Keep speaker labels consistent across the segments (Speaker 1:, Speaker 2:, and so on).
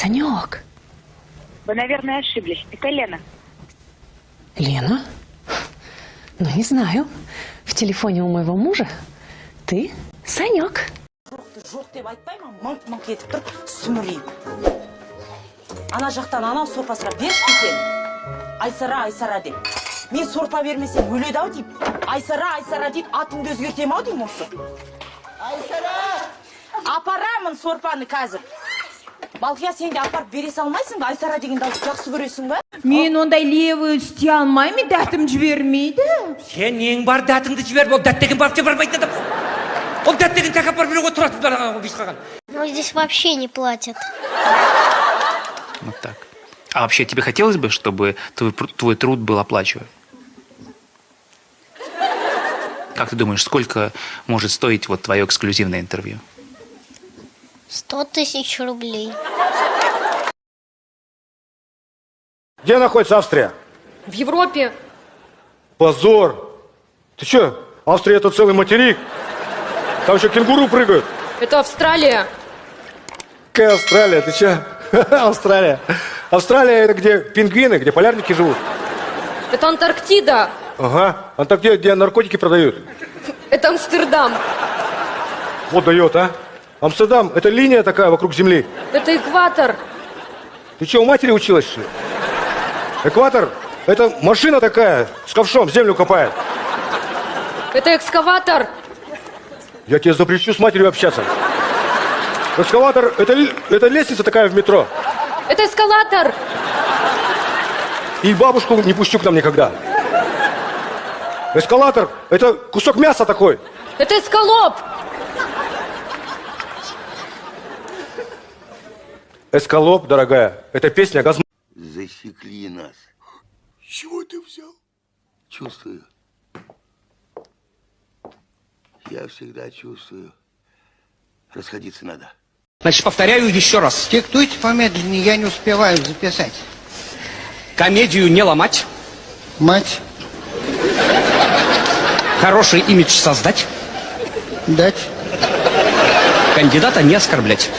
Speaker 1: Санек.
Speaker 2: Вы, наверное, ошиблись. Это Лена.
Speaker 1: Лена? Ну, не знаю. В телефоне у моего мужа ты Санек.
Speaker 3: Жоқ деп айтпаймын, мыңқ-мыңқ етіп тұр, сүмірейіп. Ана жақтан анау сорпа сұрап берші десең. Айсара деп. Мен сорпа бермесем өледі-ау дейіп. Айсара деп атыңды өзгертем-ау деймін осы. Айсара! Апарамын сорпаны қазір. Балқия, сен де апарып бере салмайсың ба? Айсара деген дауыс жақсы көресің ба?
Speaker 4: Мен ондай левый істей алмаймын, дәтім жібермейді.
Speaker 5: Сен нең бар дәтіңді жіберіп, ол дәт деген барып жібермейді. Он дәт деген тәкап бар біреуге тұрады.
Speaker 6: Но здесь вообще не платят.
Speaker 7: Вот так. А вообще тебе хотелось бы, чтобы твой труд был оплачиваем? Как ты думаешь, сколько может стоить вот твое эксклюзивное интервью?
Speaker 6: 100 000 рублей.
Speaker 8: Где находится Австрия?
Speaker 9: В Европе.
Speaker 8: Позор! Ты что? Австрия это целый материк. Там еще кенгуру прыгают.
Speaker 9: Это Австралия.
Speaker 8: Какая Австралия? Ты что? Австралия. Австралия это где пингвины, где полярники живут.
Speaker 9: Это Антарктида.
Speaker 8: Ага. Антарктида, где наркотики продают.
Speaker 9: Это Амстердам.
Speaker 8: Вот дает, а? Амстердам, это линия такая вокруг Земли.
Speaker 9: Это экватор.
Speaker 8: Ты что, у матери училась, что ли? Экватор, это машина такая, с ковшом землю копает.
Speaker 9: Это экскаватор.
Speaker 8: Я тебе запрещу с матерью общаться. Экскаватор, это лестница такая в метро.
Speaker 9: Это эскалатор.
Speaker 8: И бабушку не пущу к нам никогда. Эскалатор, это кусок мяса такой.
Speaker 9: Это эскалоп.
Speaker 8: Эскалоп, дорогая, это песня Газманова.
Speaker 10: Засекли нас. С чего ты взял? Чувствую. Я всегда чувствую. Расходиться надо.
Speaker 5: Значит, повторяю еще раз.
Speaker 11: Диктуйте помедленнее, я не успеваю записать.
Speaker 5: Комедию не ломать.
Speaker 11: Мать.
Speaker 5: Хороший имидж создать.
Speaker 11: Дать.
Speaker 5: Кандидата не оскорблять.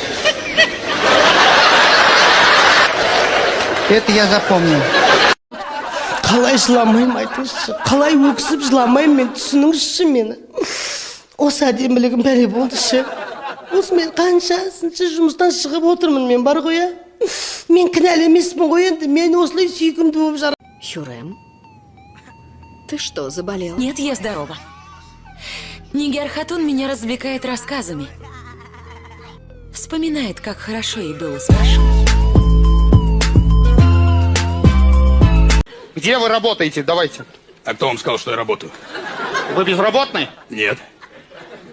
Speaker 11: Это я запомнил.
Speaker 12: Қалай жыламайым айтыңызшы, қалай өксіп жыламайым, мен түсініңізші мені. Осы әдемілігім бәле болды ше. Осы мен қаншасыншы жұмыстан шығып отырмын, мен бар ғой, а? Мен кінәлі емеспін ғой енді, мен осылай сүйкімді болып жарам.
Speaker 13: Хюррем, ты что, заболела?
Speaker 14: Нет, я здорова. Нигер Хатун меня развлекает рассказами. Вспоминает, как хорошо ей было с Пашей.
Speaker 15: Где вы работаете? Давайте.
Speaker 16: А кто вам сказал, что я работаю?
Speaker 15: Вы безработный?
Speaker 16: Нет.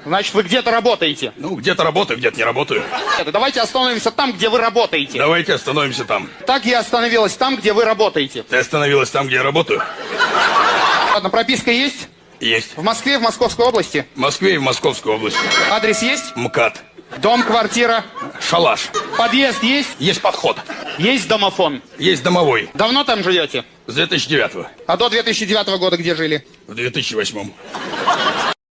Speaker 15: Значит, вы где-то работаете?
Speaker 16: Ну, где-то работаю, где-то не работаю.
Speaker 15: Давайте остановимся там, где вы работаете.
Speaker 16: Давайте остановимся там.
Speaker 15: Так я остановилась там, где вы работаете.
Speaker 16: Ты остановилась там, где я работаю?
Speaker 15: Ладно, прописка есть?
Speaker 16: Есть.
Speaker 15: В Москве, в Московской области?
Speaker 16: В Москве и в Московской области.
Speaker 15: Адрес есть?
Speaker 16: МКАД.
Speaker 15: Дом, квартира?
Speaker 16: Шалаш.
Speaker 15: Подъезд есть?
Speaker 16: Есть подход.
Speaker 15: Есть домофон?
Speaker 16: Есть домовой.
Speaker 15: Давно там живете?
Speaker 16: С 2009-го.
Speaker 15: А до 2009 года где жили?
Speaker 16: В 2008-м.